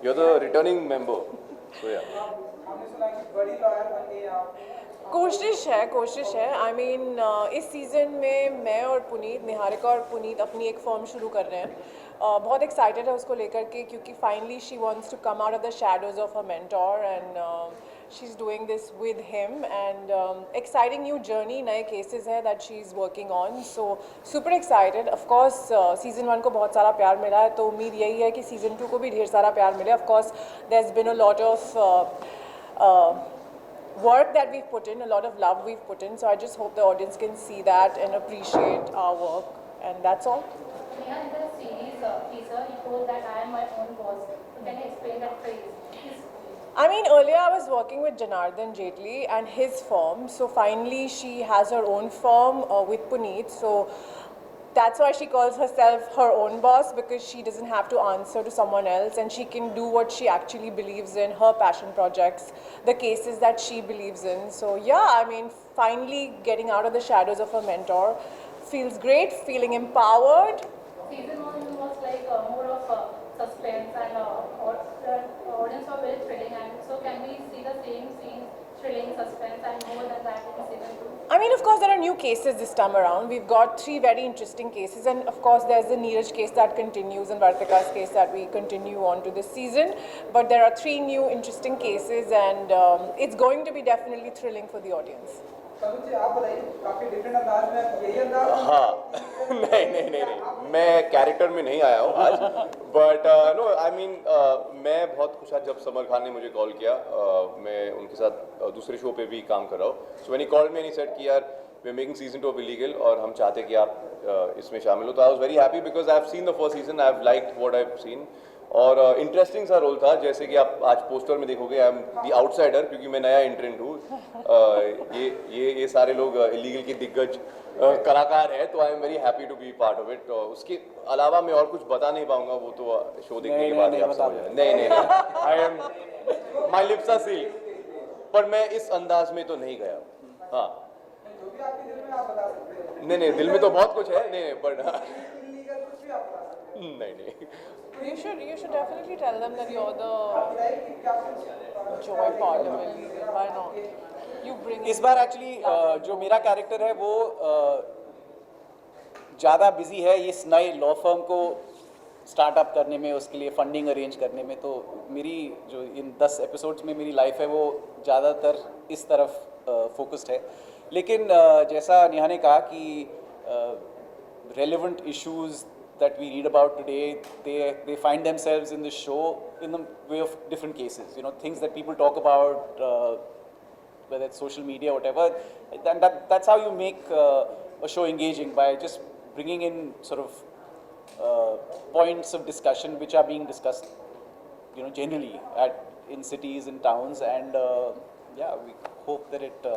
You're the returning member. So yeah. हमने सुना कि बड़ी लॉयर बन गई आप। कोशिश है आई मीन इस सीज़न में मैं और पुनीत, निहारिका और पुनीत अपनी एक फर्म शुरू कर रहे हैं. बहुत एक्साइटेड है उसको लेकर के क्योंकि finally she wants to come out of the shadows of her mentor and she is doing this with him and exciting new journey, नए केसेस हैं that she is working on. So super excited. Of course season 1 को बहुत सारा प्यार मिला है तो उम्मीद यही है कि सीज़न 2 को भी ढेर सारा प्यार मिले. Of course there has been a lot of work that we've put in, a lot of love we've put in. So I just hope the audience can see that and appreciate our work. And that's all. Neha, in the series teaser, he told that I am my own boss. So can you explain that phrase? I mean, earlier I was working with Janardhan Jaitley and his firm. So finally she has her own firm with Puneet. So that's why she calls herself her own boss, because she doesn't have to answer to someone else and she can do what she actually believes in, her passion projects, the cases that she believes in. So yeah, I mean, finally getting out of the shadows of her mentor feels great, feeling empowered. Season 1 was like more of suspense and the audience were very thrilling, and so can we see the same scenes, thrilling, suspense and more than that in season 2? I mean, of course, there are new cases this time around. We've got 3 very interesting cases, and of course, there's the Neeraj case that continues and Vartika's case that we continue on to this season. But there are 3 new interesting cases, and it's going to be definitely thrilling for the audience. Tanuj ji आप बताइए, काफी different अंदाज में यही अंदाज। हाँ नहीं मैं कैरेक्टर में नहीं आया हूँ आज, बट नो आई मीन मैं बहुत खुश था जब समर खान ने मुझे कॉल किया. मैं उनके साथ दूसरे शो पे भी काम कर रहा हूँ. So when he called me and he said कि यार we are making season 2 of Illegal और हम चाहते कि आप इसमें शामिल हो. तो I was very happy because I have seen the first season, I have liked what I have seen. और इंटरेस्टिंग सा रोल था, जैसे कि आप आज पोस्टर में देखोगे आई एम द आउटसाइडर, क्योंकि मैं नया एंट्रेंट हूँ. ये सारे लोग इलीगल के दिग्गज कलाकार हैं, तो I am very happy to be part of it. उसके अलावा मैं और कुछ बता नहीं पाऊंगा, वो तो शो देखने के बाद ही आप समझ जाएंगे. नहीं I am my lips are sealed, पर मैं इस अंदाज में तो नहीं गया. हाँ जो भी आपके दिल में आप बता सकते हैं। नहीं दिल में तो बहुत कुछ है. नहीं पर इलीगल कुछ भी आप बता सकते हैं। नहीं You should definitely tell them that you're the बताइए कि क्या कुछ joy part of it. Why not? You bring इस बार एक्चुअली जो मेरा कैरेक्टर है वो ज़्यादा बिजी है इस नए लॉ फर्म को स्टार्टअप करने में, उसके लिए फंडिंग अरेंज करने में. तो मेरी जो इन 10 एपिसोड्स में मेरी लाइफ है वो ज़्यादातर इस तरफ फोकस्ड है. लेकिन जैसा नेहा ने कहा कि relevant issues that we read about today, they find themselves in the show in the way of different cases, you know, things that people talk about, whether it's social media or whatever. And that's how you make a show engaging, by just bringing in sort of points of discussion which are being discussed, you know, generally in cities, in towns, and yeah, we hope that it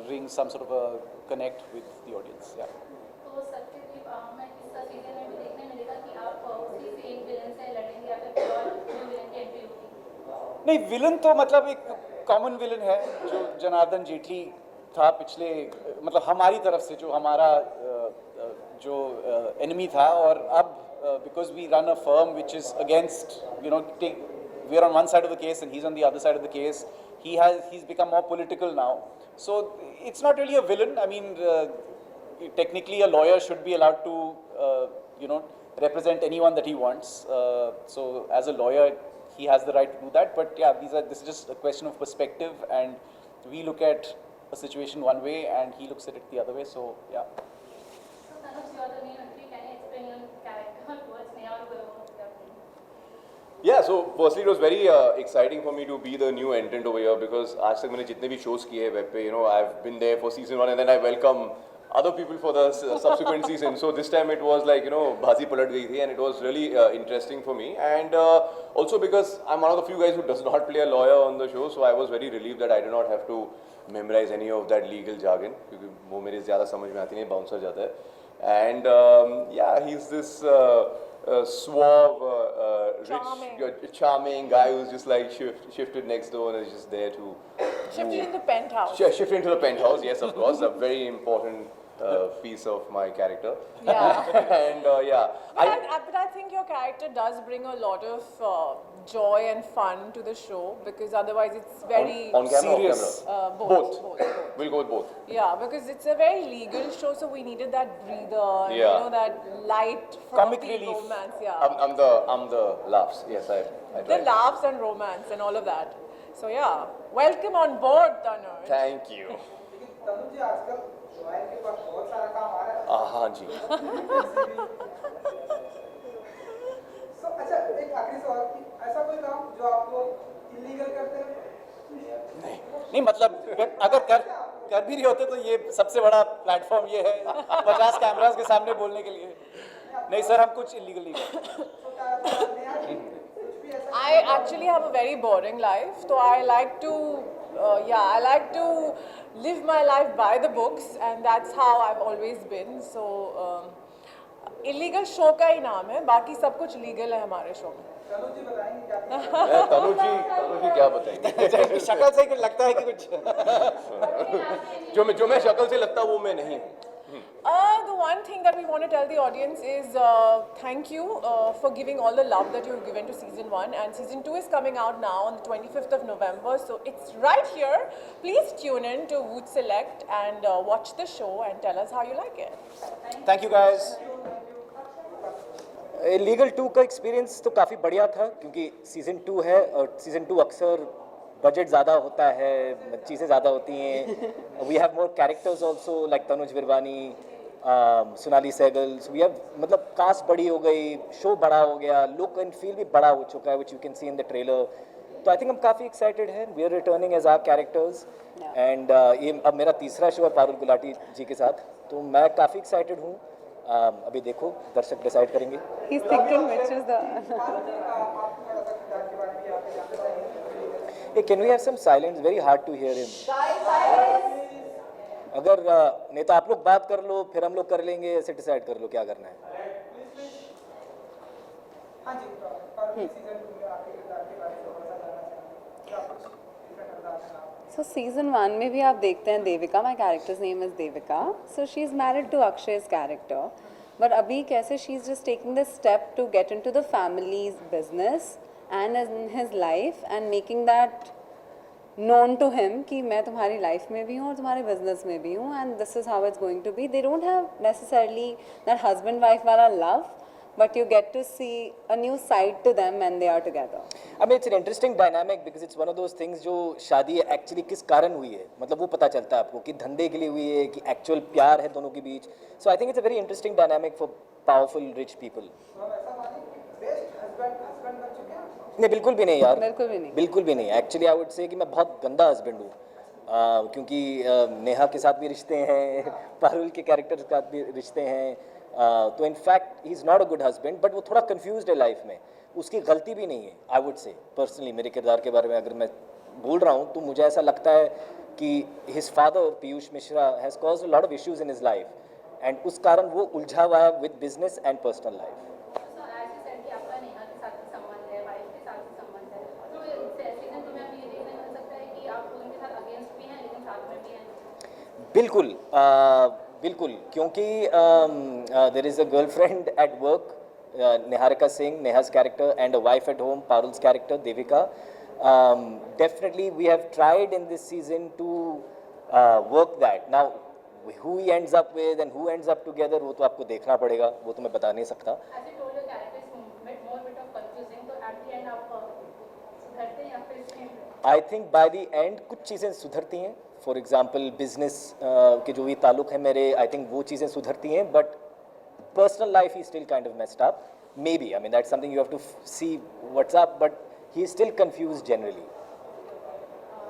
rings some sort of a connect with the audience. Yeah. तो सत्यदीप, मैं इस season में भी देखने मिलेगा कि आप उसी सेम विलन से लड़ेंगे या फिर और न्यू विलन की एंट्री होगी? नहीं, विलन तो मतलब एक कॉमन विलन है जो जनार्दन जेटली था पिछले, मतलब हमारी तरफ से जो हमारा जो एनिमी था. और अब because we run a firm which is against, you know, we are on one side of the case and he is on the other side of the case. he's become more political now, so it's not really a villain. I mean, technically a lawyer should be allowed to you know, represent anyone that he wants. So as a lawyer he has the right to do that. But yeah, this is just a question of perspective, and we look at a situation one way and he looks at it the other way. So yeah. So Tanuj, you are the main entry. Can you explain your character towards Neha or whoever? Yeah, so firstly it was very exciting for me to be the new entrant over here, because आज तक मैंने जितने भी shows किए हैं web पे, you know, I've been there for season 1 and then I welcome other people for the subsequent season. So this time it was like, you know, बाजी पलट गई थी, and it was really interesting for me. And also because I'm one of the few guys who does not play a lawyer on the show, so I was very relieved that I did not have to memorize any of that legal jargon, क्योंकि वो मेरे ज़्यादा समझ में आती नहीं, bouncer जाता है. And yeah, he's this suave, rich, charming guy who's just like shifted next door and is just there to shifted into penthouse. Shifted into the penthouse, yes, of course, a very important piece of my character. Yeah. And yeah, But I think your character does bring a lot of joy and fun to the show, because otherwise it's very on camera, serious. off camera. both. We'll go with both. Yeah, because it's a very legal show, so we needed that breather, and, Yeah. you know, that light, Comic frothy relief. romance. Yeah, I'm the laughs. Yes, I the tried. laughs and romance and all of that. So yeah, welcome on board, Tanuj. Thank you. लेकिन तनु जी आजकल royal के पास बहुत सारा काम आ रहा है हाँ जी. सो अच्छा एक आखिरी सवाल कि ऐसा कोई काम जो आप लोग इलीगल करते हैं नहीं मतलब अगर कर भी रहे होते तो ये सबसे बड़ा प्लेटफॉर्म ये है 50 कैमरास के सामने बोलने के लिए. नहीं सर, हम कुछ इलीगल नहीं करते. I actually have a very boring life, so I like to, I like to live my life by the books, and that's how I've always been. So, illegal show का ही नाम है, बाकी सब कुछ legal है हमारे show में. तनु जी बताएंगे क्या तनु जी क्या बताएंगे? शक्ल से कुछ लगता है कि कुछ जो मैं शक्ल से लगता वो मैं नहीं हूँ. The one thing that we want to tell the audience is thank you for giving all the love that you've given to season 1, and season 2 is coming out now on the 25th of November, so it's right here. Please tune in to Woot Select and watch the show and tell us how you like it. Thank you guys. Legal 2 का experience तो काफ़ी बढ़िया था, क्योंकि season 2 है और season 2 अक्सर budget ज़्यादा होता है, चीज़ें ज़्यादा होती हैं. We have more characters also like Tanuj Virwani, Sonali Sehgal. We have मतलब कास्ट बड़ी हो गई, शो बड़ा हो गया, लुक एंड फील भी बड़ा हो चुका है, which you can see in the trailer. तो आई थिंक हम काफ़ी एक्साइटेड हैं. We are returning as our characters and ये अब मेरा तीसरा शो है पारुल गुलाटी जी के साथ, तो मैं काफ़ी एक्साइटेड हूँ. अभी देखो दर्शक डिसाइड करेंगे. He's thinking which is the. Hey, can we have some silence? Very hard to hear him. अगर नहीं तो आप लोग बात कर लो, फिर हम लोग कर लेंगे, ऐसे डिसाइड कर लो क्या करना है. हाँ जी पर सीजन 2 में आपके किरदार के बारे में थोड़ा सा जानना चाहेंगे क्या कुछ डिफरेंट अंदाज है आप So season 1 में भी आप देखते हैं Devika, my character's name is Devika. So she's married to Akshay's character. But अभी कैसे she's just taking the step to get into the family's business and in his life and making that known to him कि मैं तुम्हारी life में भी हूँ और तुम्हारे बिजनेस में भी हूँ, and this is how it's going to be. They don't have necessarily that husband wife वाला love, but you get to see a new side to them when they are together. I mean it's an interesting dynamic because it's one of those things जो शादी actually किस कारण हुई है, मतलब वो पता चलता है आपको कि धंधे के लिए हुई है कि एक्चुअल प्यार है दोनों के बीच. So I think it's a very interesting dynamic for powerful rich people. तो हम ऐसा माने कि बेस्ट हस्बैंड बन चुके हैं नहीं बिल्कुल भी नहीं यार, बिल्कुल भी नहीं. बिल्कुल भी नहीं. एक्चुअली आई वुड से कि मैं बहुत गंदा हस्बैंड हूँ, क्योंकि नेहा के साथ भी रिश्ते हैं, पारुल के कैरेक्टर के साथ भी रिश्ते हैं. तो in fact he is not a good husband, but वो थोड़ा कंफ्यूज्ड है लाइफ में. उसकी गलती भी नहीं है आई वुड से. पर्सनली मेरे किरदार के बारे में अगर मैं बोल रहा हूँ तो मुझे ऐसा लगता है कि his father Piyush Mishra has caused a lot of issues in his life, and उस कारण वो उलझा हुआ है with business and personal life. So as you said कि आपका नेहा के साथ भी संबंध है, वाइफ के साथ भी संबंध है, तो सीजन 2 में अभी ये देखने मिल सकता है कि आप उनके साथ अगेंस्ट भी हैं लेकिन साथ में भी हैं. बिल्कुल बिल्कुल, क्योंकि there is a girlfriend at work, Niharika Singh, Neha's character, and a wife at home, Parul's character, Devika. Definitely we have tried in this season to work that. Now who he ends up with and who ends up together वो तो आपको देखना पड़ेगा, वो तो मैं बता नहीं सकता. As you told, your character is more bit of confusing, तो at the end आप सुधरते हैं या फिर same? I think by the end कुछ चीज़ें सुधरती हैं. फॉर एग्जांपल बिजनेस के जो भी ताल्लुक है मेरे, आई थिंक वो चीज़ें सुधरती हैं, but personal life he still kind of messed up. Maybe, I mean that's something you have to see what's up, but he is still confused generally.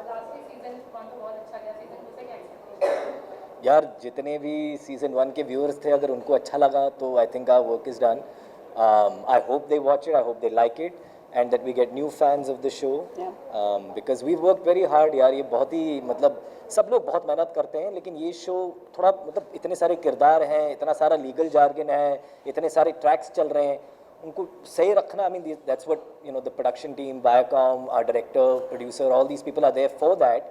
Last season कौन तो बहुत अच्छा गया, season 2 से क्या एक्सपेक्टेशन? यार जितने भी सीजन 1 के व्यूअर्स थे, अगर उनको अच्छा लगा तो I think our work is done. I hope they watch it, I hope they like it, and that we get new fans of the show. Because we've worked very hard यार. ये बहुत ही मतलब सब लोग बहुत मेहनत करते हैं, लेकिन ये शो थोड़ा मतलब इतने सारे किरदार हैं, इतना सारा लीगल जार्गन है, इतने सारे ट्रैक्स चल रहे हैं, उनको सही रखना. आई mean that's what you know the production team, Viacom, our director, producer, all these people are there for that.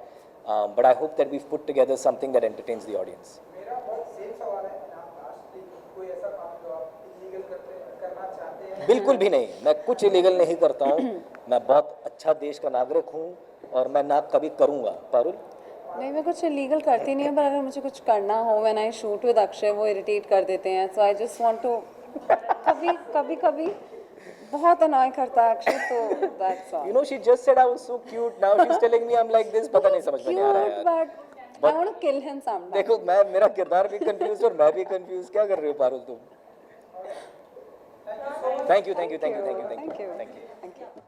But I hope that we've put together something that entertains the audience. मेरा बहुत same सवाल बिल्कुल भी नहीं, मैं कुछ illegal नहीं करता हूँ। मैं बहुत अच्छा देश का नागरिक हूँ और मैं ना कभी करूँगा। पारुल, नहीं, मैं कुछ इलीगल करती नहीं हूँ, पर अगर मुझे कुछ करना हो, when I shoot with Akshay, वो इरिटेट कर देते हैं, सो आई जस्ट वांट टू, कभी बहुत अनॉय करता है अक्षय, तो that's all. you know she just said I was so cute, now she's telling me I'm like this, पता नहीं समझ में नहीं आ रहा है क्यूट, यार। But I want to kill him sometime. देखो मेरा किरदार भी कंफ्यूज और मैं भी कंफ्यूज, क्या कर रहे हो पारुल तुम? Thank you. Thank you.